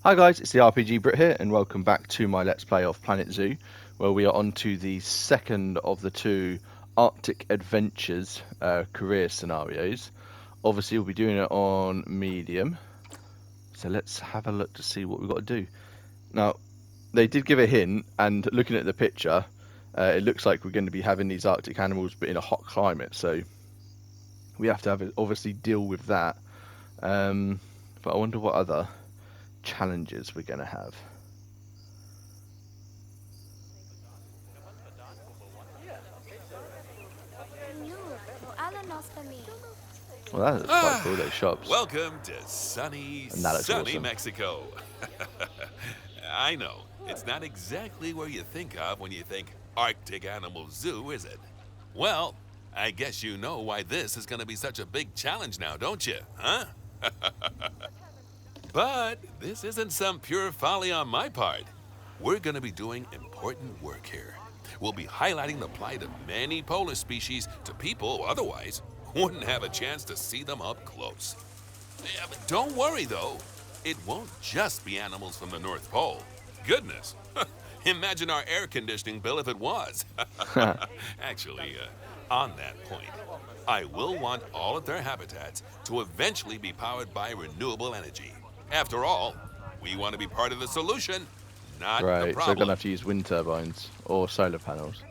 Hi guys, it's the RPG Brit here, and welcome back to my Let's Play of Planet Zoo, where we are on to the second of the two Arctic Adventures career scenarios. Obviously, we'll be doing it on medium, so let's have a look to see what we've got to do. Now, they did give a hint, and looking at the picture, it looks like we're going to be having these Arctic animals, but in a hot climate, so we have to obviously deal with that. But I wonder what other challenges we're going to have. Well, that looks quite cool, those shops. Welcome to sunny, And that looks sunny awesome. Mexico. I know, it's not exactly where you think of when you think Arctic Animal Zoo, is it? Well, I guess you know why this is going to be such a big challenge now, don't you? Huh? But this isn't some pure folly on my part. We're going to be doing important work here. We'll be highlighting the plight of many polar species to people who otherwise wouldn't have a chance to see them up close. Yeah, but don't worry, though. It won't just be animals from the North Pole. Goodness. Imagine our air conditioning bill if it was. Actually, on that point, I will want all of their habitats to eventually be powered by renewable energy. After all, we want to be part of the solution, not the Right, so I'm going to problem. have to use wind turbines or solar panels.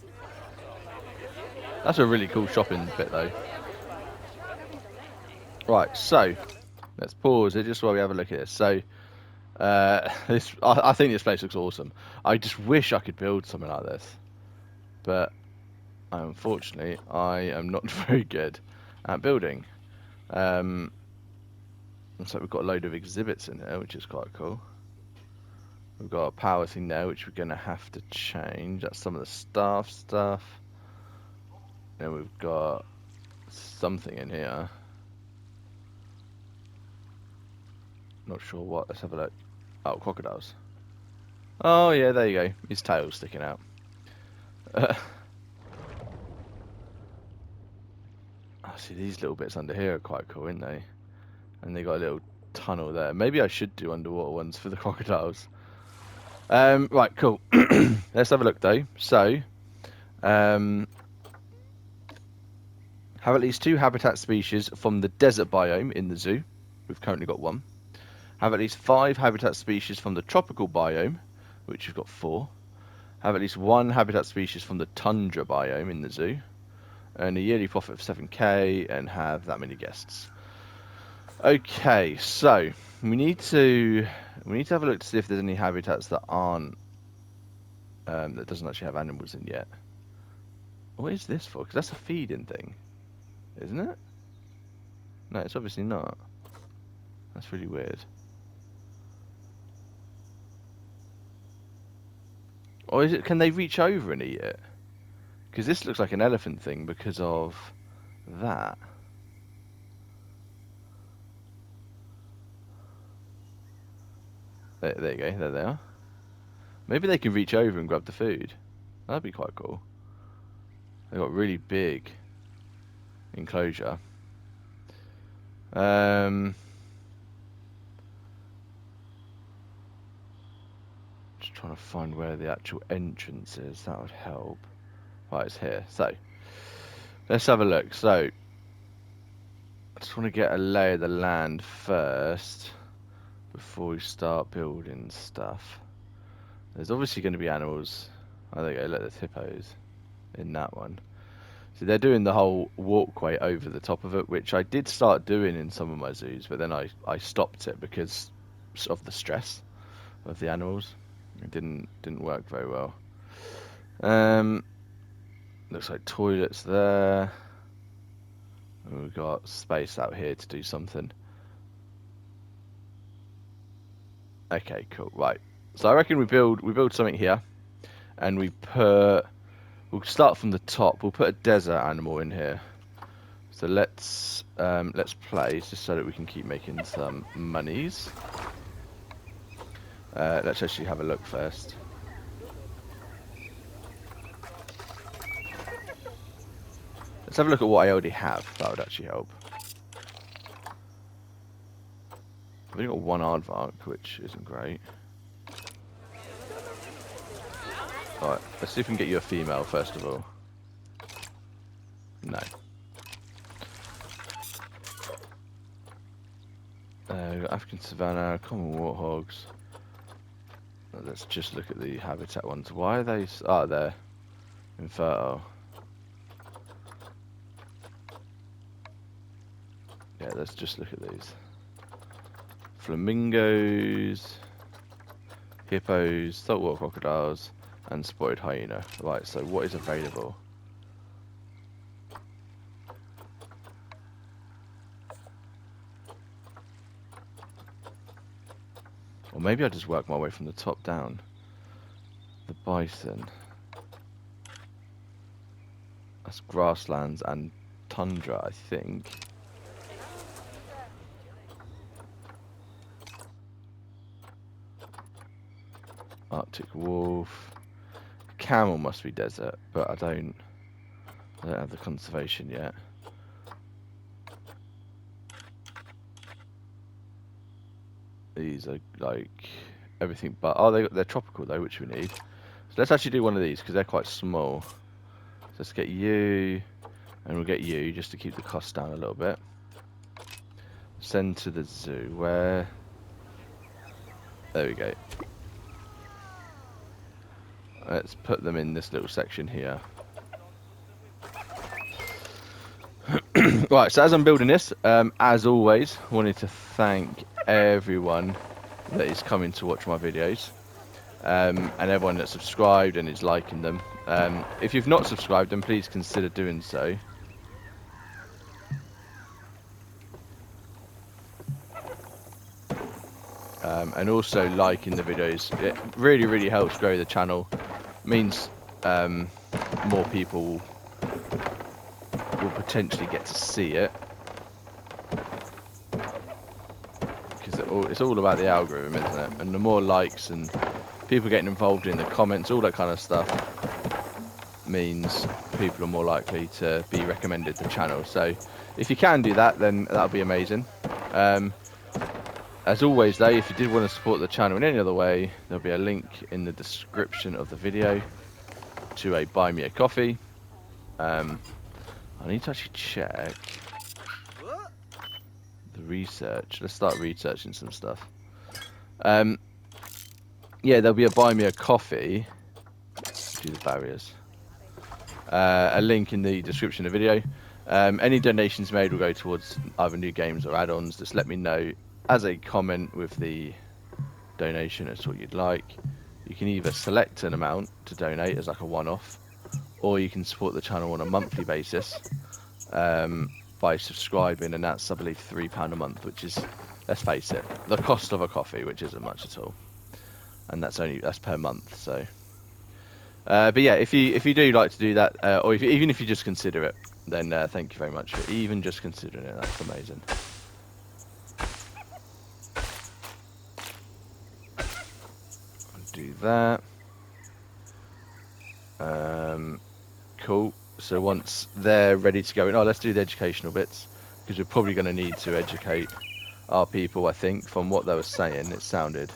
That's a really cool shopping bit, though. Right, so let's pause it just while we have a look at this. So, I think this place looks awesome. I just wish I could build something like this, but unfortunately, I am not very good at building. Looks like we've got a load of exhibits in here, which is quite cool. We've got a power thing there, which we're going to have to change. That's some of the staff stuff. Then we've got something in here. Not sure what. Let's have a look. Oh, crocodiles. Oh, yeah, there you go. His tail's sticking out. I see these little bits under here are quite cool, aren't they? And they got a little tunnel there. Maybe I should do underwater ones for the crocodiles. Right, cool. Let's have a look, though. So, have at least 2 habitat species from the desert biome in the zoo. We've currently got 1. Have at least 5 habitat species from the tropical biome, which we've got 4. Have at least 1 habitat species from the tundra biome in the zoo. Earn a yearly profit of 7k and have that many guests. Okay, so we need to have a look to see if there's any habitats that aren't that doesn't actually have animals in yet. What is this for? Because that's a feeding thing, isn't it? No, it's obviously not. That's really weird. Or is it? Can they reach over and eat it? Because this looks like an elephant thing because of that. There you go. There they are. Maybe they can reach over and grab the food. That'd be quite cool. They've got really big enclosure. Just trying to find where the actual entrance is. That would help. Right, it's here. So, let's have a look. So, I just want to get a lay of the land first before we start building stuff. There's obviously going to be animals. Oh, there you go. Look, there's hippos in that one. So they're doing the whole walkway over the top of it, which I did start doing in some of my zoos, but then I stopped it because of the stress of the animals. It didn't work very well. Looks like toilets there. And we've got space out here to do something. Okay, cool. Right. So I reckon we build something here, and we'll start from the top. We'll put a desert animal in here. So let's place just so that we can keep making some monies. Let's actually have a look first. Let's have a look at what I already have. That would actually help. I've only got one aardvark, which isn't great. Alright, let's see if we can get you a female first of all. No. We've got African savannah, common warthogs. Let's just look at the habitat ones. Why are they? Oh, they're infertile. Yeah, let's just look at these. Flamingos, hippos, saltwater crocodiles, and spotted hyena. Right, so what is available? Or maybe I just work my way from the top down. The bison. That's grasslands and tundra, I think. Arctic wolf. Camel must be desert, but I don't have the conservation yet. These are like everything but they're tropical though, which we need. So let's actually do one of these because they're quite small. So let's get you, and we'll get you just to keep the cost down a little bit. Send to the zoo. Where? There we go. Let's put them in this little section here. Right, so as I'm building this, as always, I wanted to thank everyone that is coming to watch my videos, and everyone that's subscribed and is liking them. If you've not subscribed, then please consider doing so. And also liking the videos. It really, really helps grow the channel. Means more people will potentially get to see it. Because it's all about the algorithm, isn't it? And the more likes and people getting involved in the comments, all that kind of stuff, means people are more likely to be recommended the channel. So if you can do that, then that'll be amazing. As always though, if you did want to support the channel in any other way, there'll be a link in the description of the video to a buy me a coffee. I need to actually check the research. Let's start researching some stuff. Yeah, there'll be a buy me a coffee. Do the barriers. A link in the description of the video. Any donations made will go towards either new games or add-ons. Just let me know as a comment with the donation as what you'd like. You can either select an amount to donate as like a one-off, or you can support the channel on a monthly basis by subscribing, and that's I believe £3 a month, which is, let's face it, the cost of a coffee, which isn't much at all, and that's per month. So but yeah, if you do like to do that, or even if you just consider it, then thank you very much for even just considering it. That's amazing. Do that. Cool. So once they're ready to go in, let's do the educational bits, because we're probably going to need to educate our people. I think from what they were saying, it sounded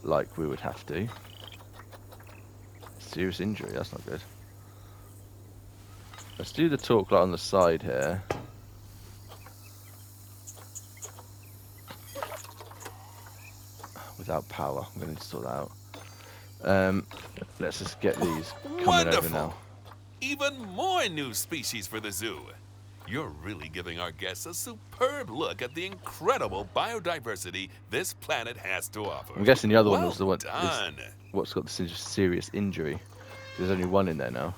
like we would have to. Serious injury, that's not good. Let's do the talk light on the side here. Without power, I'm going to sort that out. Let's just get these coming Wonderful. over now. Even more new species for the zoo. You're really giving our guests a superb look at the incredible biodiversity this planet has to offer. I'm guessing the other one was the one done. What's got this serious injury. There's only one in there now.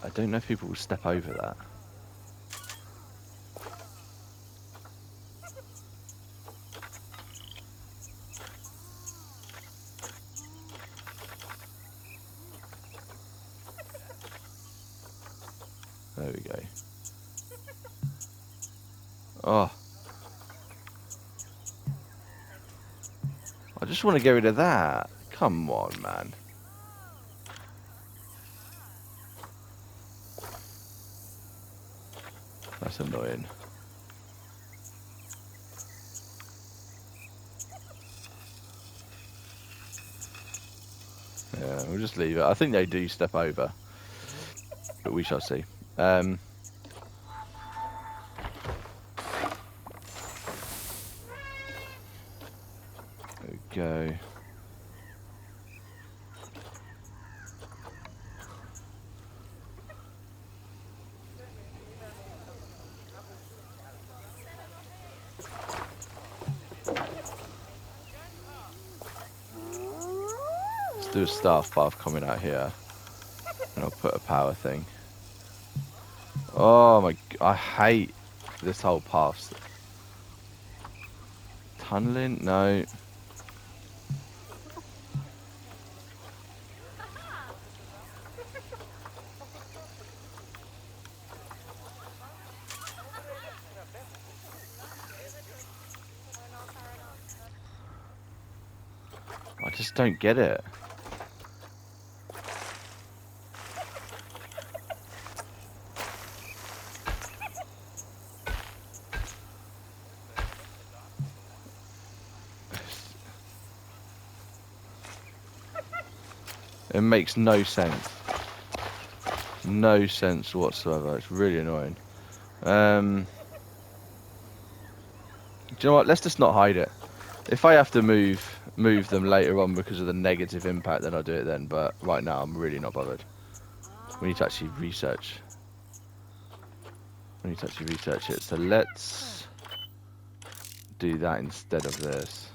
I don't know if people will step over that. There we go. Oh. I just want to get rid of that. Come on, man. That's annoying. Yeah, we'll just leave it. I think they do step over, but we shall see. There we go. Let's do a staff path coming out here, and I'll put a power thing. Oh my! I hate this whole path. Tunneling? No. I just don't get it. It makes no sense. No sense whatsoever. It's really annoying. Do you know what? Let's just not hide it. If I have to move them later on because of the negative impact, then I'll do it then. But right now, I'm really not bothered. We need to actually research. We need to actually research it. So let's do that instead of this.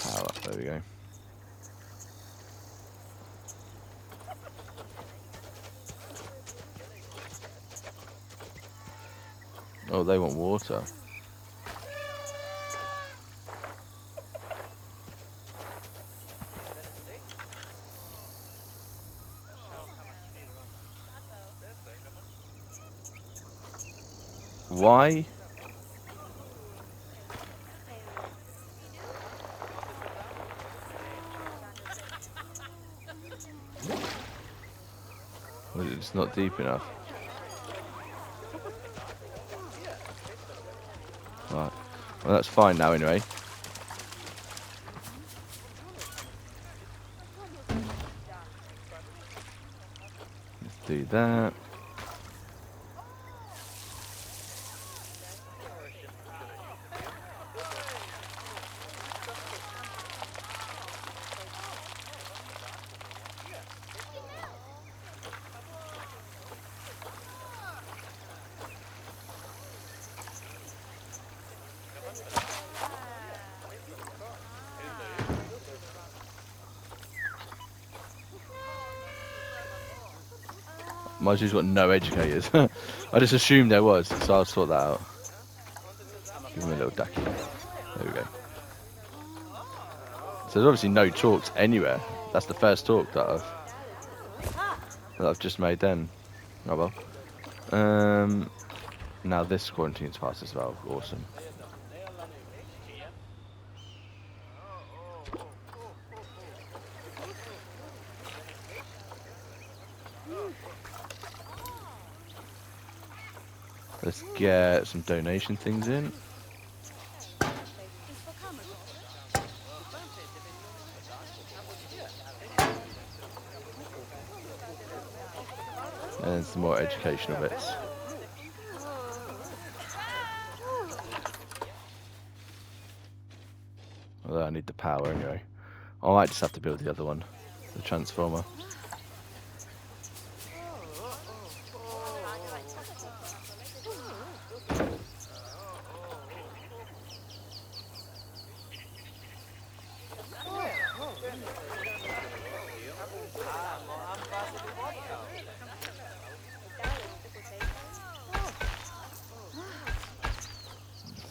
Power. There we go. Oh, they want water. Why? Well, it's not deep enough. Right. Well, that's fine now anyway. Let's do that. Marjorie's got no educators. I just assumed there was, so I'll sort that out. Give him a little ducky. There we go. So there's obviously no talks anywhere. That's the first talk that I've just made then. Oh well. Now this quarantine's passed as well. Awesome. Let's get some donation things in. And then some more educational bits. Although I need the power anyway. I might just have to build the other one, the transformer.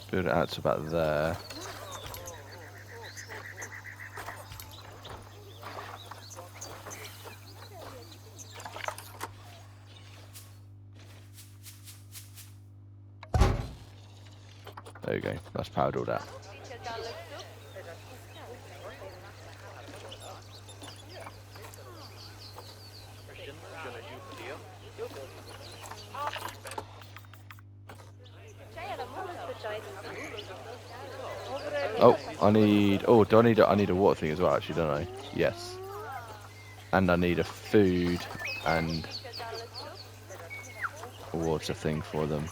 Build it out to about there. There you go. That's powered all that. I need. Oh, do I need? I need a water thing as well. Actually, don't I? Yes. And I need a food and a water thing for them.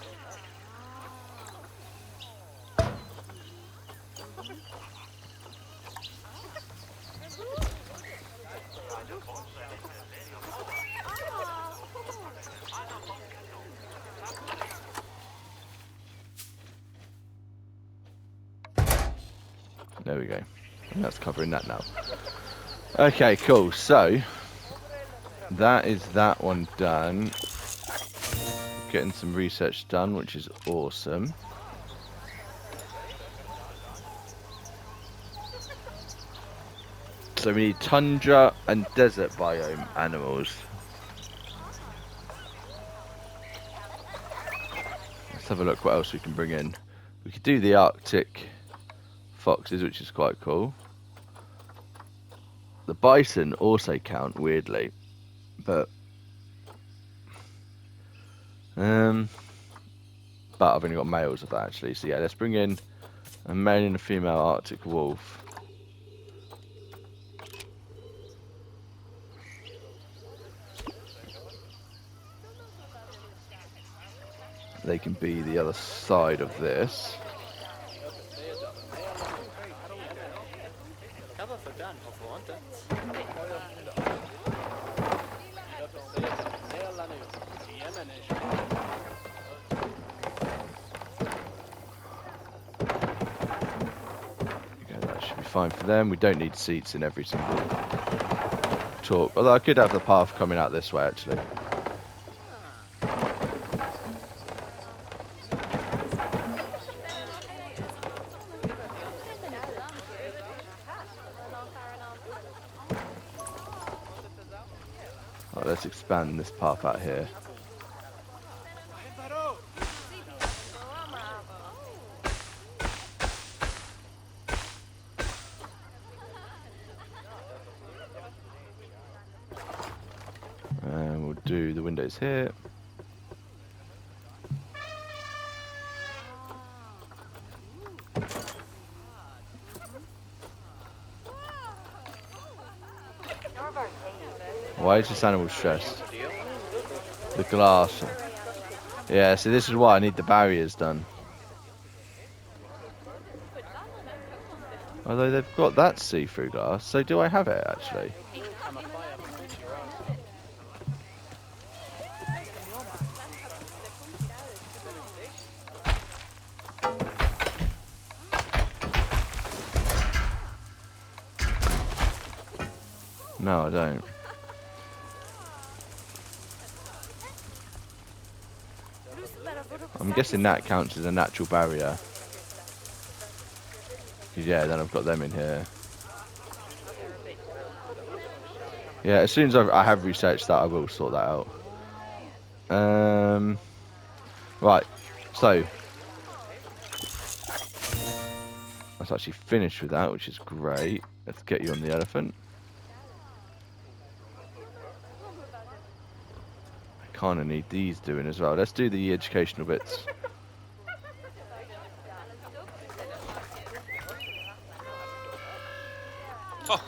There we go. And that's covering that now. Okay, cool. So that is that one done. Getting some research done, which is awesome. So we need tundra and desert biome animals. Let's have a look what else we can bring in. We could do the Arctic foxes, which is quite cool. The bison also count, weirdly, but I've only got males of that actually. So yeah, let's bring in a male and a female Arctic wolf. They can be the other side of this. Okay, that should be fine for them. We don't need seats in every single talk. Although I could have the path coming out this way actually. Right, let's expand this path out here. And we'll do the windows here. Why is this animal stressed? The glass. Yeah, so this is why I need the barriers done. Although they've got that see-through glass, so do I have it actually? No, I don't. I'm guessing that counts as a natural barrier. 'Cause yeah, then I've got them in here. Yeah, as soon as I have researched that, I will sort that out. Right, so that's actually finished with that, which is great. Let's get you on the elephant. I kind of need these doing as well. Let's do the educational bits. Oh,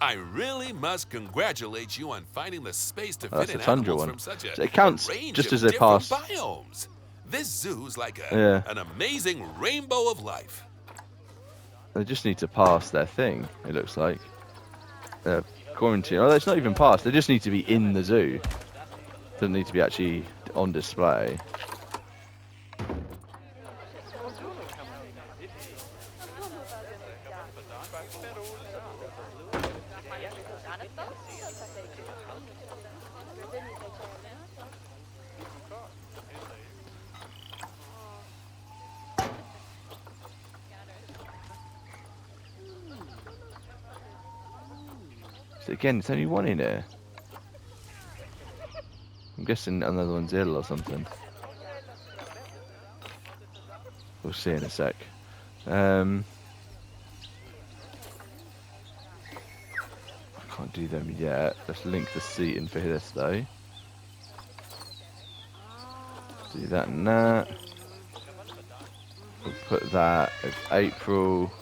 I really must congratulate you on finding the space to That's fit in the tundra animals one. from such So it counts a range just of as they different pass. biomes. This zoo's like Yeah. an amazing rainbow of life. They just need to pass their thing, it looks like. Quarantine. Oh, it's not even passed. They just need to be in the zoo. Doesn't need to be actually on display. So again, it's only one in here. I'm guessing another one's ill or something. We'll see in a sec. I can't do them yet. Let's link the seat in for this though. Do that and that. We'll put that as April.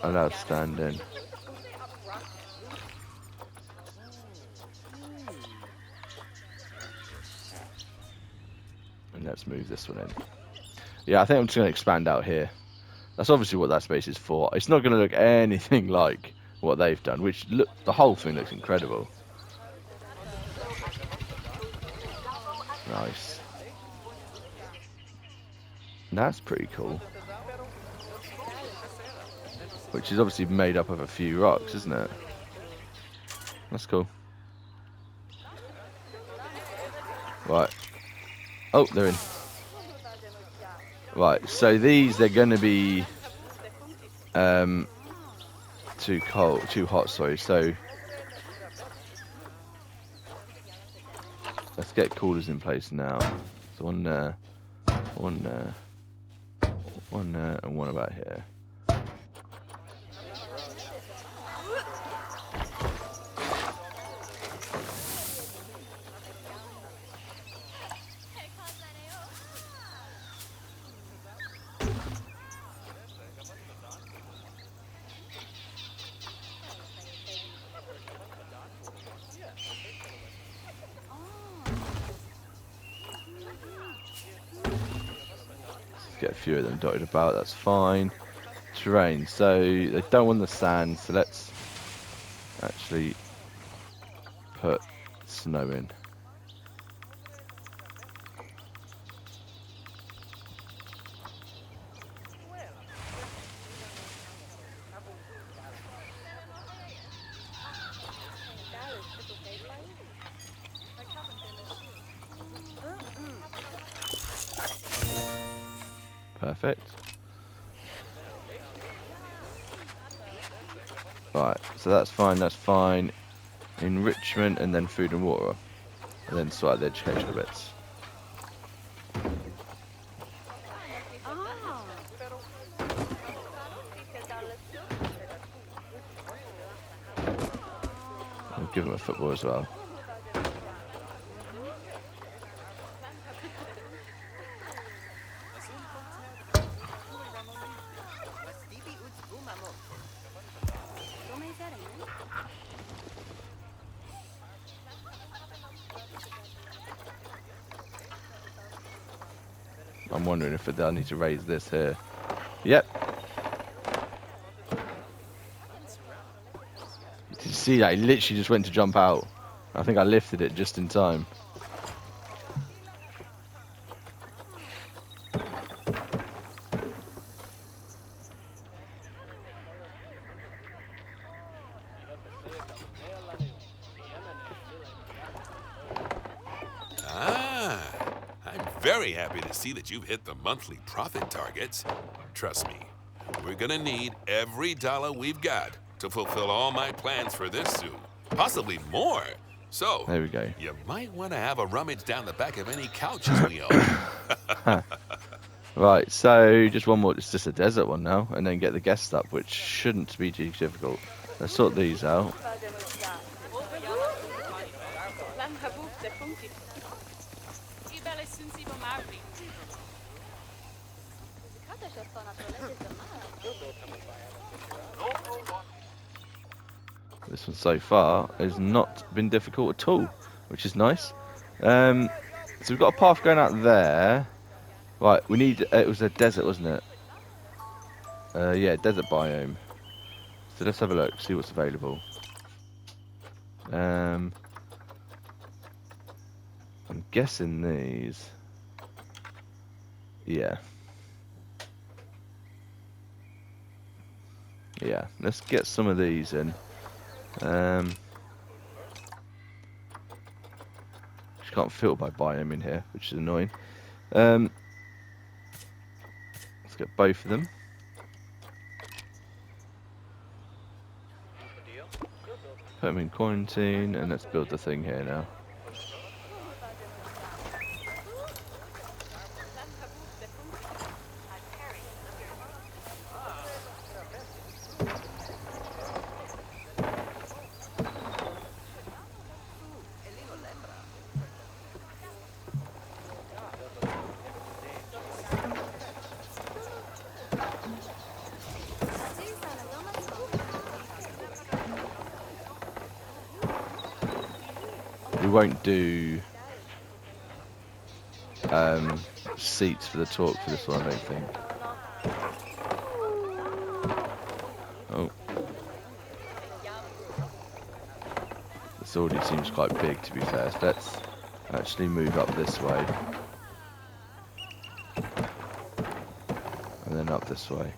Allow standing. And let's move this one in. Yeah, I think I'm just going to expand out here. That's obviously what that space is for. It's not going to look anything like what they've done, which look, the whole thing looks incredible. Nice. That's pretty cool. Which is obviously made up of a few rocks, isn't it? That's cool. Right. Oh, they're in. Right, so these, they're going to be too hot, sorry. So let's get coolers in place now. So one there, one there, one there, and one about here. Get a few of them dotted about, that's fine. Terrain, so they don't want the sand, so let's actually put snow in. Perfect. Right, so that's fine, that's fine. Enrichment and then food and water. And then sort out the educational bits. I'll give them a football as well. I'm wondering if I need to raise this here. Yep. Did you see that? He literally just went to jump out. I think I lifted it just in time. I'm very happy to see that you've hit the monthly profit targets. Trust me, we're gonna need every dollar we've got to fulfill all my plans for this zoo. Possibly more. So, there we go. You might want to have a rummage down the back of any couches we own. Right, so just one more. It's just a desert one now, and then get the guests up, which shouldn't be too difficult. Let's sort these out. This one so far has not been difficult at all, which is nice. So we've got a path going out there. Right, we need. It was a desert, wasn't it? Yeah, desert biome. So let's have a look, see what's available. I'm guessing these. Yeah. Yeah, let's get some of these in. Just can't filter by biome in here, which is annoying. Let's get both of them. Put them in quarantine, and let's build the thing here now. We won't do seats for the talk for this one, I don't think. Oh. This already seems quite big, to be fair. So let's actually move up this way. And then up this way.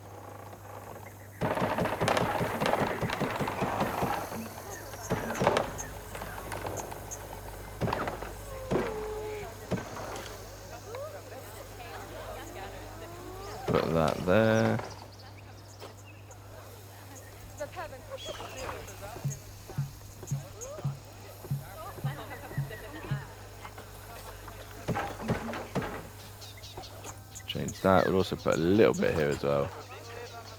Put that there. Change that. We'll also put a little bit here as well.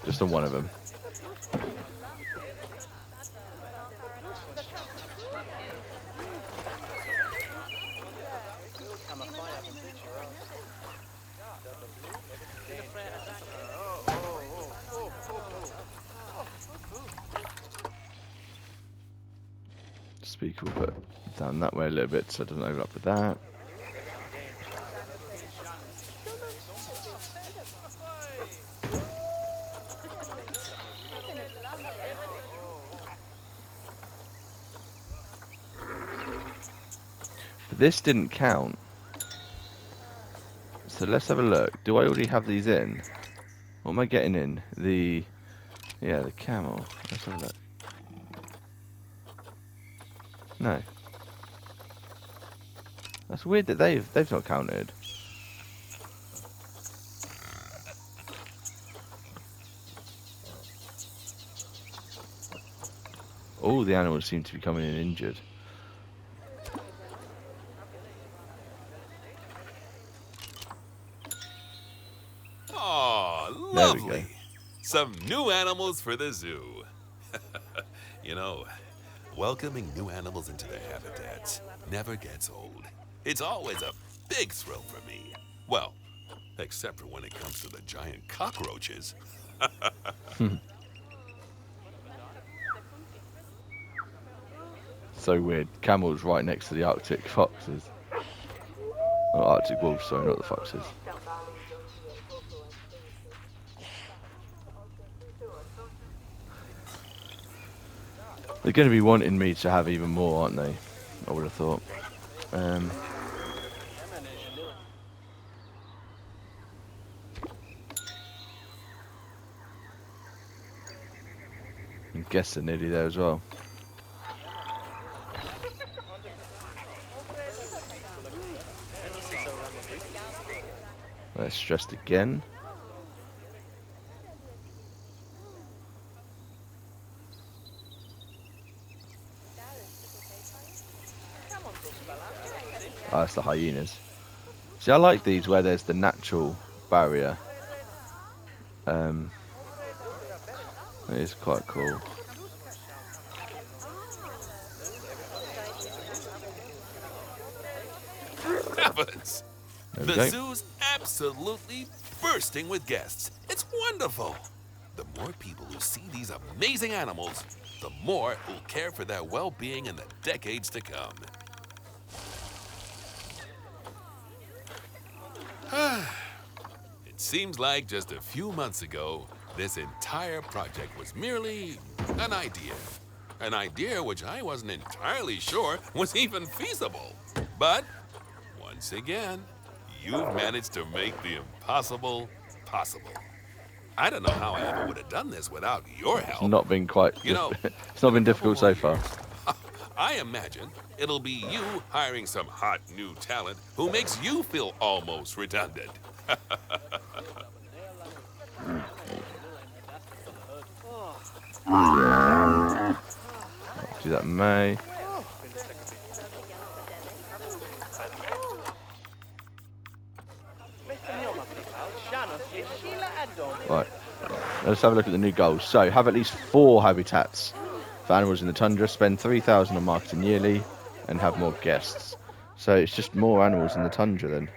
Just on one of them. Speaker will put down that way a little bit so it doesn't overlap with that. This didn't count. So let's have a look. Do I already have these in? What am I getting in? The camel. Let's have a look. No. That's weird that they've not counted. All the animals seem to be coming in injured. Oh, There we go. lovely. Some new animals for the zoo. You know, welcoming new animals into their habitats never gets old. It's always a big thrill for me. Well, except for when it comes to the giant cockroaches. So weird. Camels right next to the Arctic foxes. Or Arctic wolves, sorry, not the foxes. They're going to be wanting me to have even more, aren't they? I would have thought. I'm guessing nearly there as well. Let's stressed again. Oh, that's the hyenas. See, I like these where there's the natural barrier. It is quite cool. Heavens! There we The go. zoo's absolutely bursting with guests. It's wonderful. The more people who see these amazing animals, the more who'll care for their well-being in the decades to come. It seems like just a few months ago, this entire project was merely an idea. An idea which I wasn't entirely sure was even feasible. But, once again, you've managed to make the impossible possible. I don't know how I ever would have done this without your help. Not been quite. You know, it's not been difficult so far. I imagine it'll be you hiring some hot new talent who makes you feel almost redundant. Do that in May. Right. Let's have a look at the new goals. So, have at least 4 habitats for animals in the tundra, spend 3,000 on marketing yearly, and have more guests. So it's just more animals in the tundra then.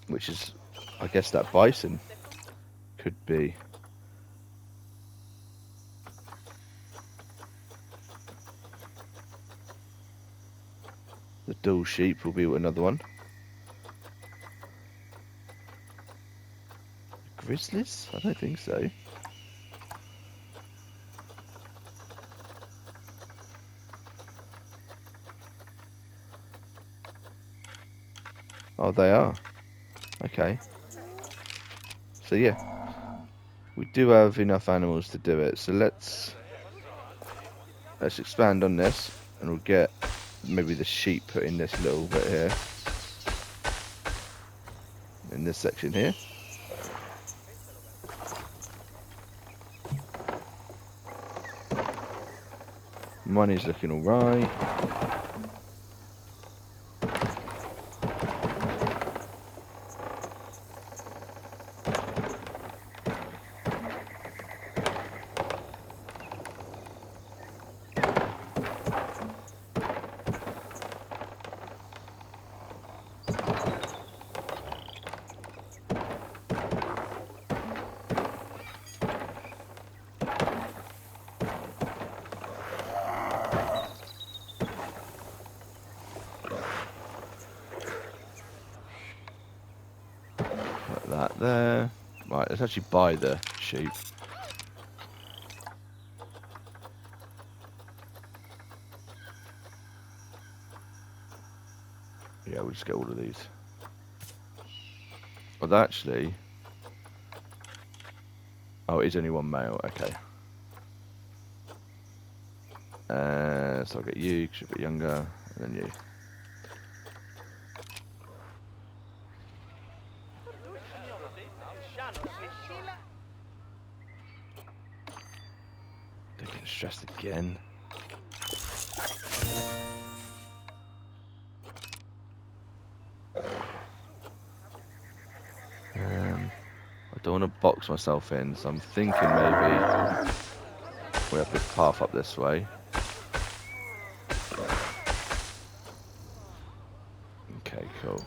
Which is, I guess that bison could be. The dual sheep will be another one. Grizzlies? I don't think so. Oh, they are. Okay. So yeah, we do have enough animals to do it. So let's expand on this, and we'll get maybe the sheep put in this little bit here, in this section here. Money's looking all right. Put that there. Right, let's actually buy the sheep. Yeah, we'll just get all of these. But actually... Oh, it is only one male, okay. So I'll get you, because you're a bit younger, and then you. They're getting stressed again. I don't want to box myself in, so I'm thinking maybe we have this path up this way. Okay, cool.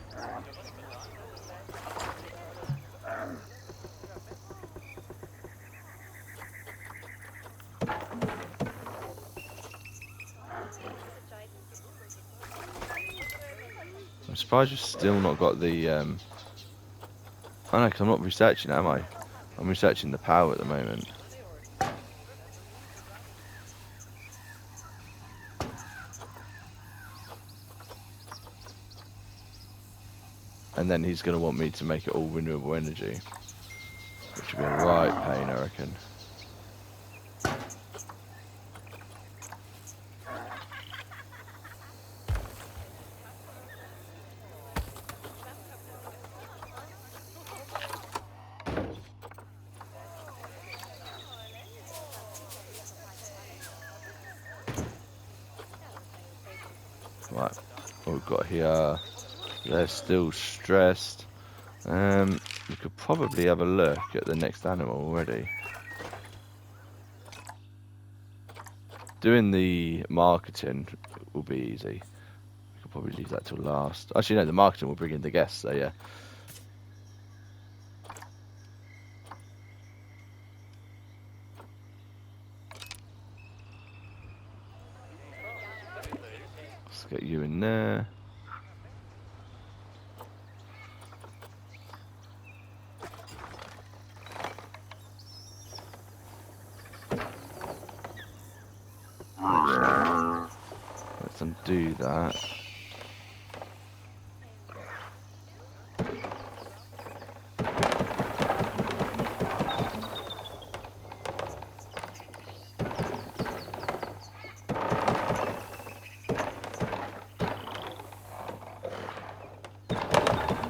I'm surprised you've still not got the... Oh no, because I'm not researching, am I? I'm researching the power at the moment. And then he's going to want me to make it all renewable energy. Which will be a right pain, I reckon. Right, what we've got here, they're still stressed. We could probably have a look at the next animal already. Doing the marketing will be easy. We could probably leave that till last. Actually, no, the marketing will bring in the guests, so yeah. Let's get you in there. Let's undo that.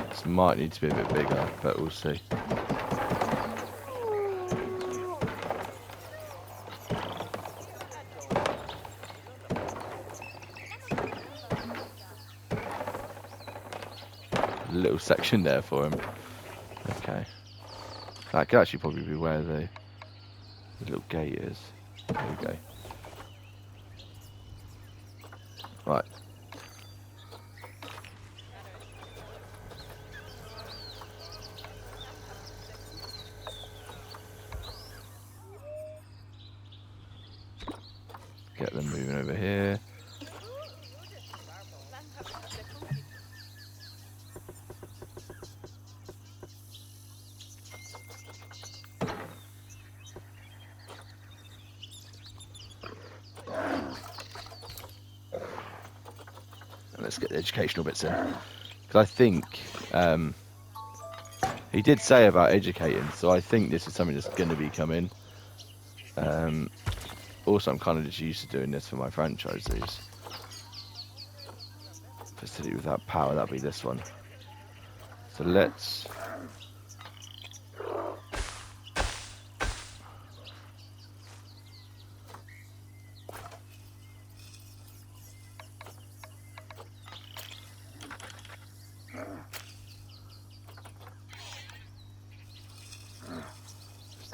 This might need to be a bit bigger, but we'll see. Little section there for him. Okay. That could actually probably be where the little gate is. There we go. Right. Get them moving over here. let's get the educational bits in. Because I think he did say about educating, so I think this is something that's going to be coming. Also, I'm kind of just used to doing this for my franchises. Facility without power, that'll be this one. So let's...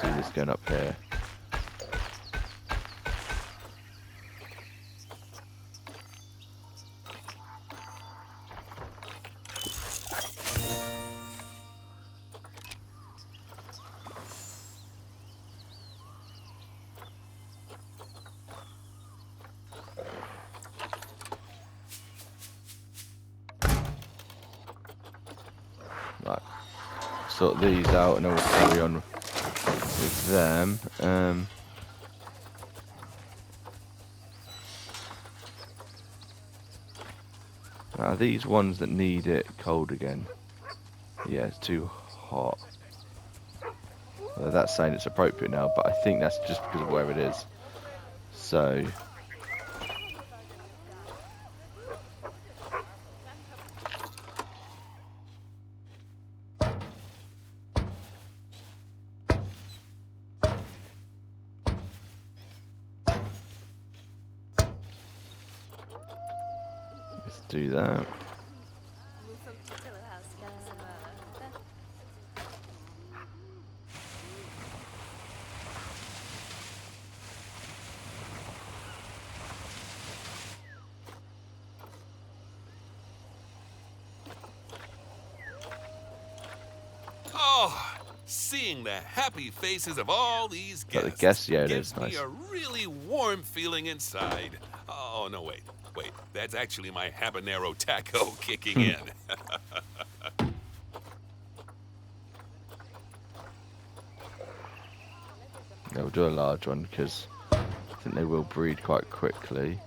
do this going up here. Right, sort these out and then we'll carry on with them. Now these ones that need it cold again, yeah, it's too hot. Well, that's saying it's appropriate now, but I think that's just because of where it is. So let's do that. Oh, seeing the happy faces of all these Got the guests guests? Yeah, it gives is. me Nice. a really warm feeling inside. Oh, no, wait. That's actually my habanero taco kicking in. Yeah, we'll do a large one because I think they will breed quite quickly.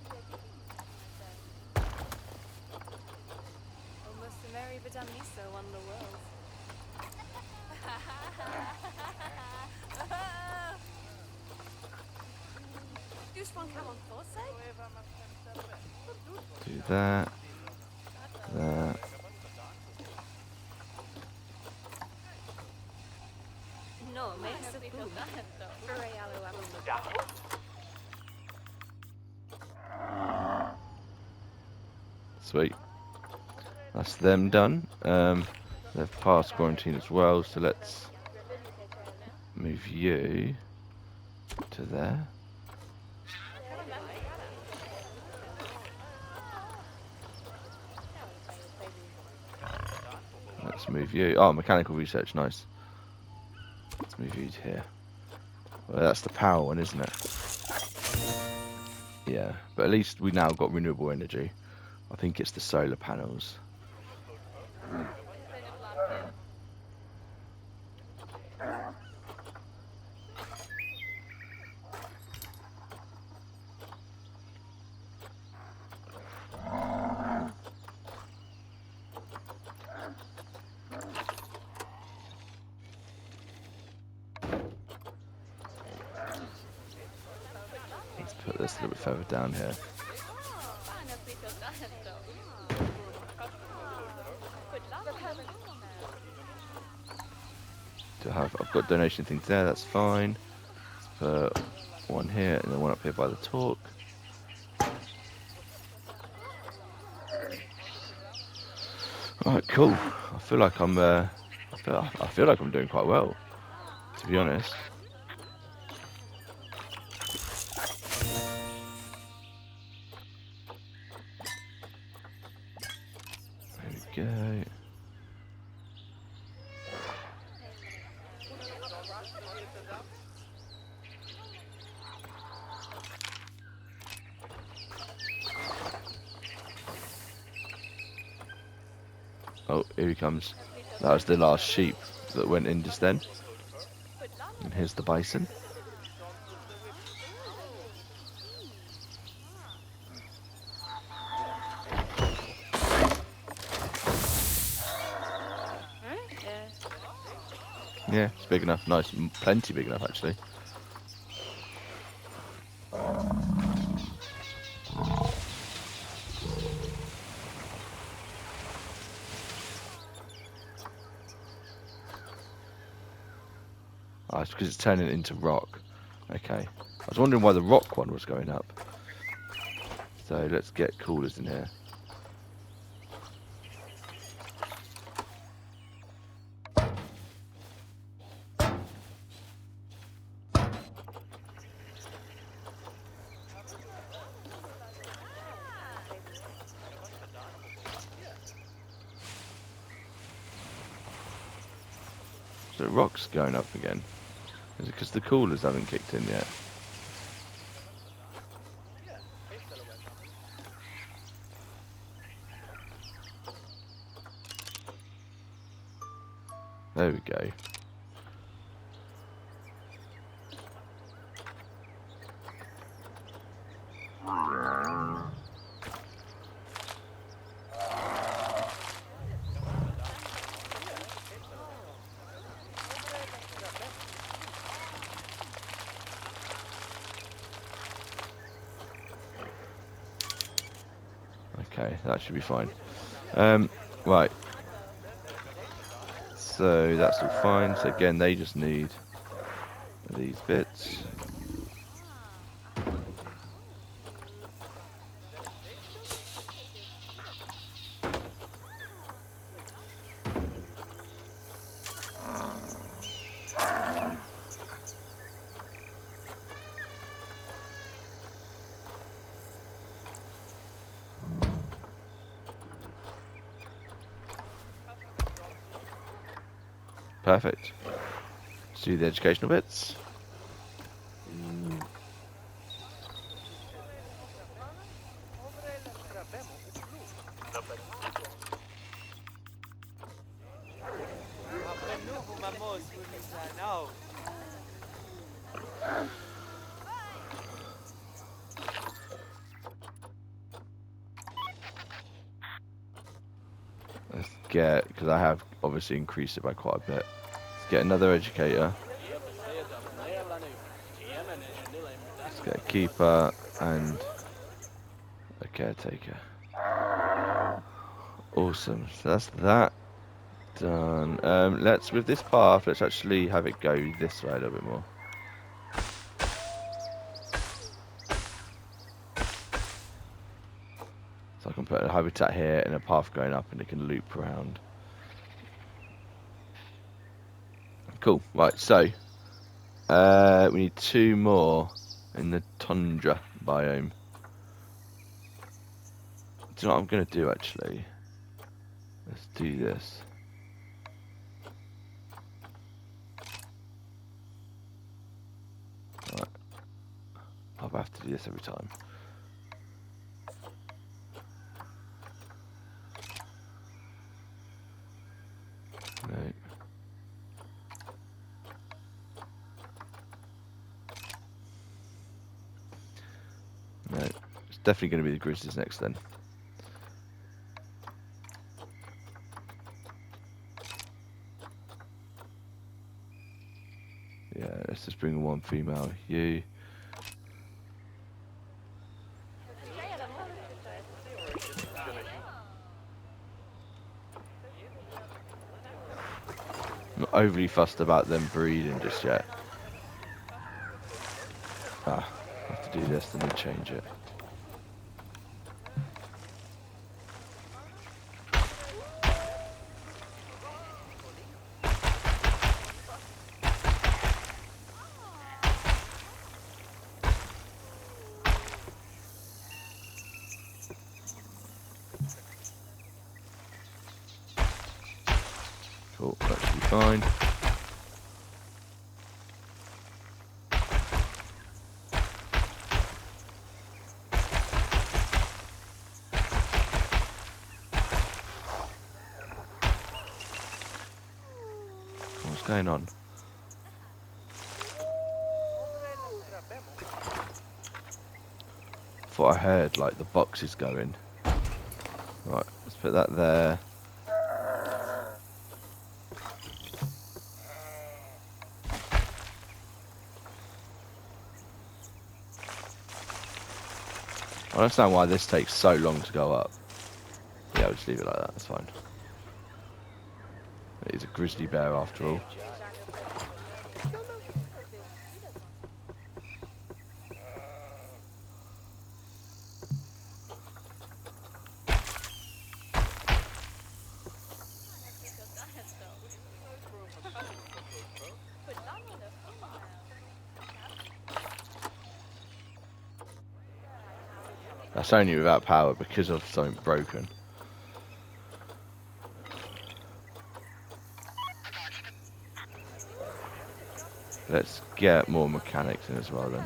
Do that. That. Sweet. That's them done. They've passed quarantine as well, so let's move you to there. Let's move you. Oh, mechanical research, nice. Let's move you to here. Well, that's the power one, isn't it? Yeah, but at least we now got renewable energy. I think it's the solar panels. Let's put this a little bit further down here. I've got donation things there, that's fine. Let's put one here and then one up here by the talk. Alright, cool. I feel like I'm I feel like I'm doing quite well, to be honest. There we go. Oh, here he comes. That was the last sheep that went in just then. And here's the bison. Yeah, it's big enough. Nice, plenty big enough actually. Oh, it's because it's turning it into rock. Okay. I was wondering why the rock one was going up. So let's get coolers in here. So rock's going up again. Is it because the coolers haven't kicked in yet? There we go. Okay, that should be fine. Right. So that's all fine. So again, they just need these bits. Perfect. Let's do the educational bits. Let's get, because I have obviously increased it by quite a bit. Let's get another educator. Let's get a keeper and a caretaker. Awesome. So that's that done. Let's, with this path, let's actually have it go this way a little bit more. So I can put a habitat here and a path going up and it can loop around. Cool. Right, so we need 2 more in the tundra biome. Do you know what I'm going to do actually? Let's do this. Right. I'll have to do this every time. No. No. It's definitely going to be the grizzlies next then. Yeah, let's just bring 1 female. You. I'm not overly fussed about them breeding just yet. I have to do this and then change it. Cool, that should be fine. What's going on? Thought I heard like the boxes going. Right, let's put that there. I understand why this takes so long to go up. Yeah, I'll just leave it like that, that's fine. It is a grizzly bear after all. That's only without power because of something broken. Let's get more mechanics in as well then.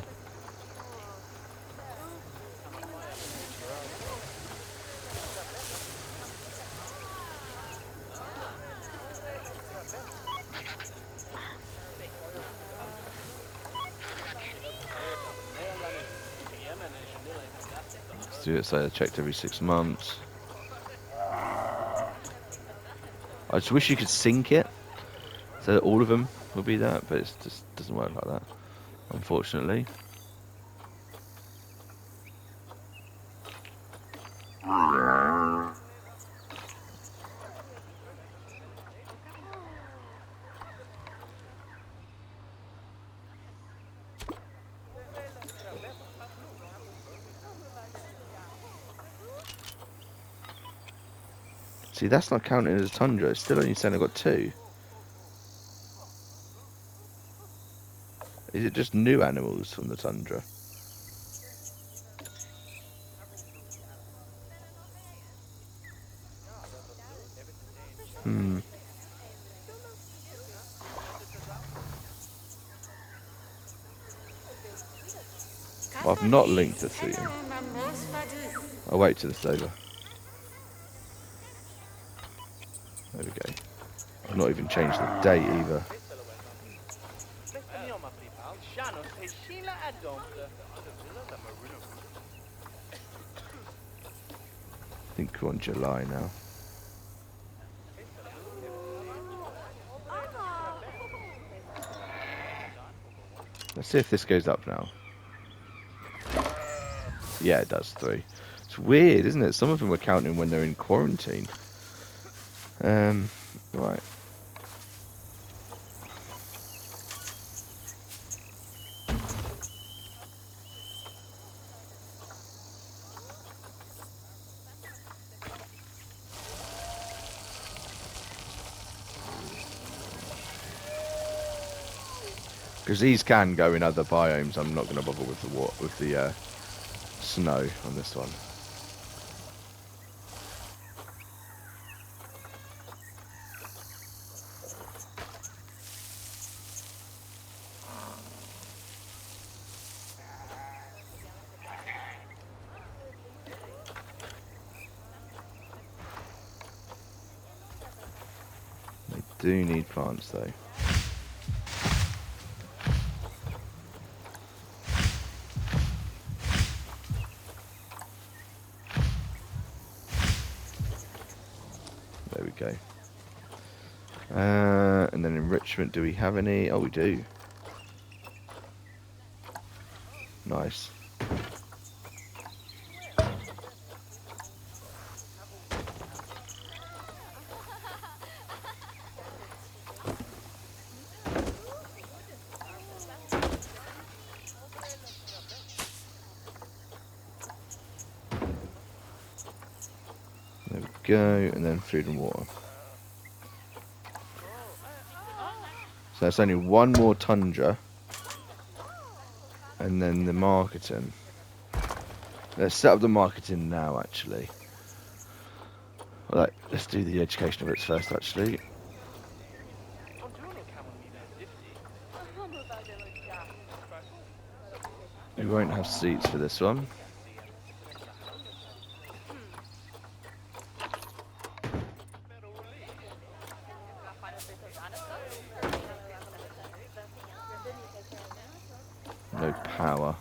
Let's do it so they're checked every 6 months. I just wish you could sync it so that all of them will be that, but it just doesn't work like that, unfortunately. See, that's not counting as a tundra. It's still only saying I've got 2. Is it just new animals from the tundra? Hmm. Well, I've not linked the theme. I'll wait till it's over. There we go. I've not even changed the date either. I think we're on July now. Let's see if this goes up now. Yeah, it does 3. It's weird, isn't it? Some of them are counting when they're in quarantine. Right. Because these can go in other biomes. I'm not going to bother with the snow on this one. They do need plants though. There we go. And then enrichment, do we have any? Oh, we do. Nice. There we go, and then food and water. So that's only one more tundra. And then the marketing. Let's set up the marketing now, actually. Alright, let's do the educational bits first, actually. We won't have seats for this one. No power.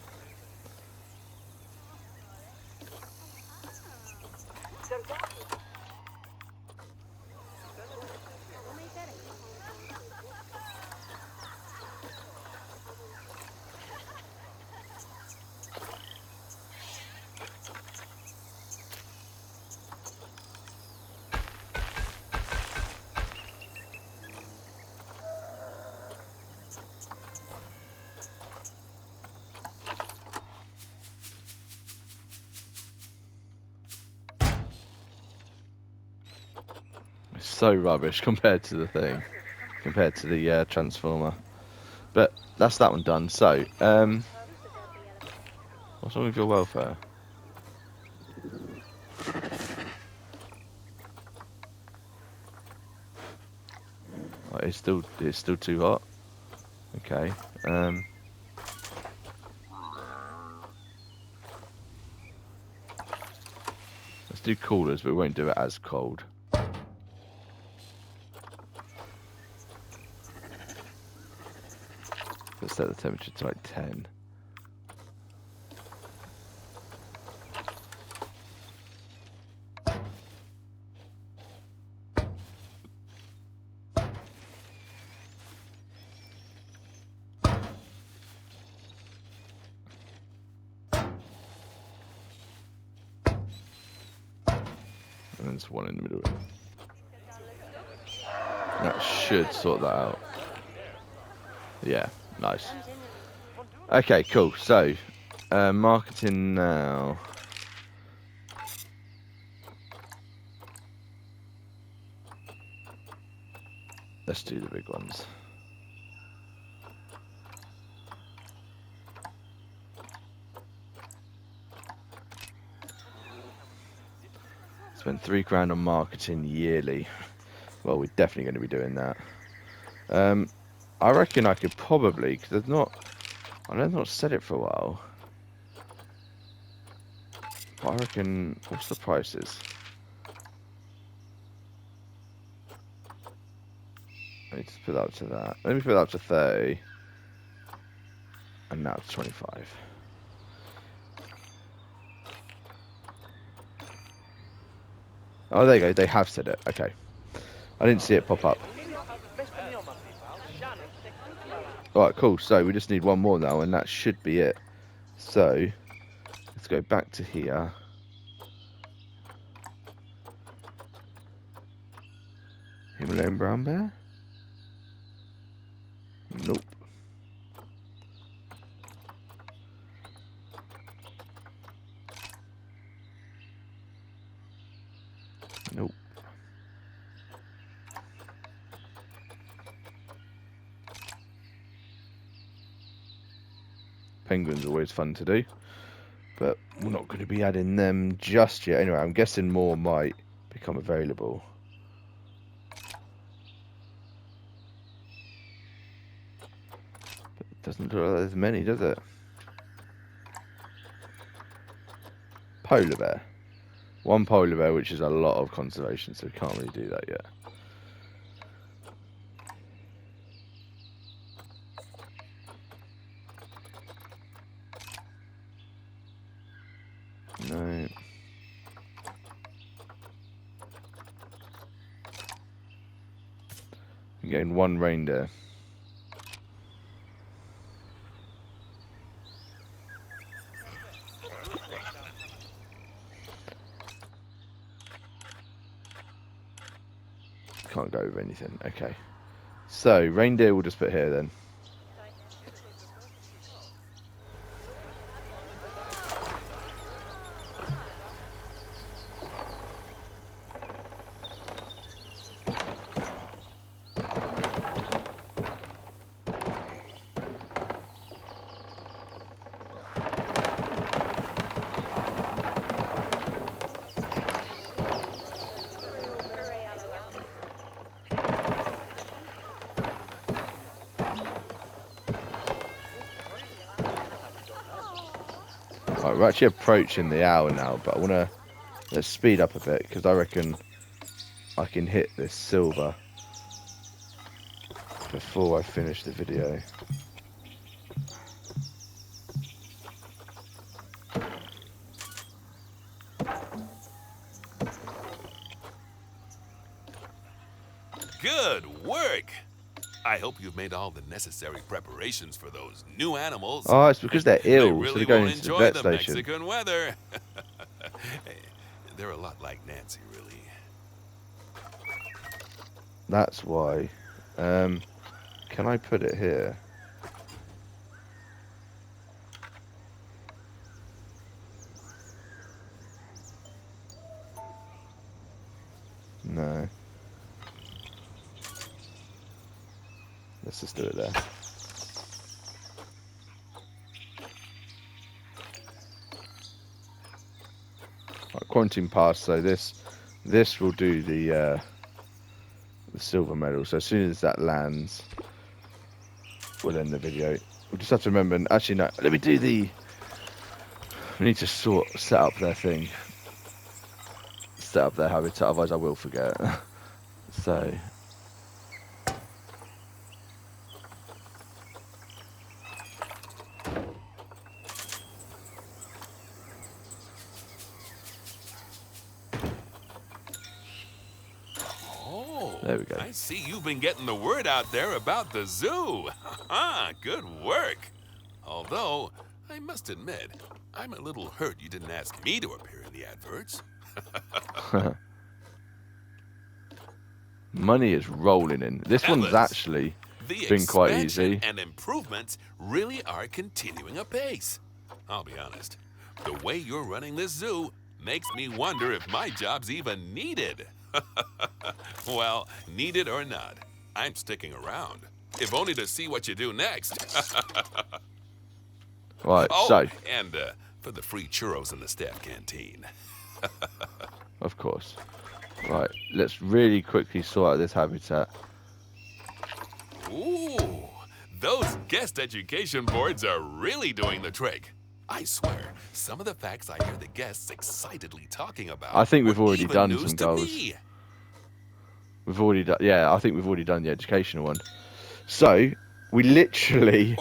so rubbish compared to the thing, compared to the transformer. But that's that one done. So, what's wrong with your welfare? Oh, it's still too hot. Okay. Let's do coolers, but we won't do it as cold. Let's set the temperature to like 10. And there's one in the middle. That should sort that out. Yeah, nice. Okay, cool. So, marketing now. Let's do the big ones. Spend £3 on marketing yearly. Well, we're definitely going to be doing that. I reckon I could probably, because there's not, I've not said it for a while. But I reckon, what's the prices? Let me just put that up to that. Let me put that up to 30. And now it's 25. Oh, there you go. They have said it. Okay. I didn't see it pop up. Alright, cool. So we just need one more now, and that should be it. So, let's go back to here. Himalayan brown bear? Nope. Nope. Penguins are always fun to do, but we're not going to be adding them just yet. Anyway, I'm guessing more might become available. But it doesn't look like there's many, does it? Polar bear. One polar bear, which is a lot of conservation, so we can't really do that yet. No. I'm getting one reindeer. Can't go over anything. Okay. So, reindeer we'll just put here then. Right, we're actually approaching the hour now, but I want to let's speed up a bit because I reckon I can hit this silver before I finish the video. Good work! I hope you've made all the necessary preparations for those new animals. Oh, it's because they're ill, They so really they're going won't into the enjoy vet the station. Mexican weather. They're a lot like Nancy, really. That's why. Can I put it here? No. let's just do it there. Right, quarantine pass. So this will do the silver medal. So as soon as that lands, we'll end the video. We'll just have to remember. And actually, no. Let me do the. We need to set up their thing. Set up their habitat. Otherwise, I will forget. So. There we go. I see you've been getting the word out there about the zoo. Good work. Although, I must admit, I'm a little hurt you didn't ask me to appear in the adverts. Money is rolling in. This one's actually been quite easy. And improvements really are continuing apace. I'll be honest, the way you're running this zoo makes me wonder if my job's even needed. Well, needed or not, I'm sticking around. If only to see what you do next. Right, oh, so. And for the free churros in the staff canteen. Of course. Right, let's really quickly sort out this habitat. Ooh, those guest education boards are really doing the trick. I swear, some of the facts I hear the guests excitedly talking about. I think we've were already even done news some to goals. me. We've already done, yeah, I think we've already done the educational one. So, we literally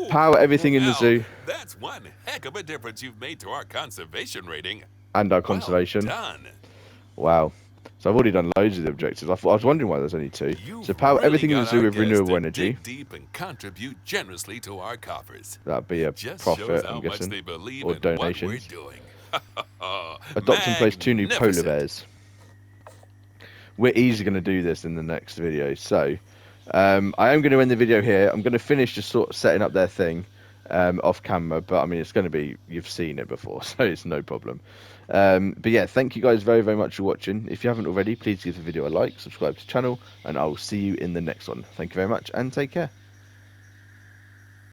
power everything in the zoo. That's one heck of a difference you've made to our conservation rating. And our conservation. Well done. Wow. So I've already done loads of the objectives. I was wondering why there's only 2. You've So power really everything in the got zoo our with guests renewable to energy. dig deep and contribute generously to our coffers. That'd be a Just profit, shows I'm how much guessing. they believe Or in donations. what we're doing. Adopt and place 2 new polar Magnificent. bears. We're easily going to do this in the next video. So, I am going to end the video here. I'm going to finish just sort of setting up their thing off camera. But, I mean, it's going to be... You've seen it before, so it's no problem. But, yeah, thank you guys very, very much for watching. If you haven't already, please give the video a like, subscribe to the channel, and I will see you in the next one. Thank you very much, and take care.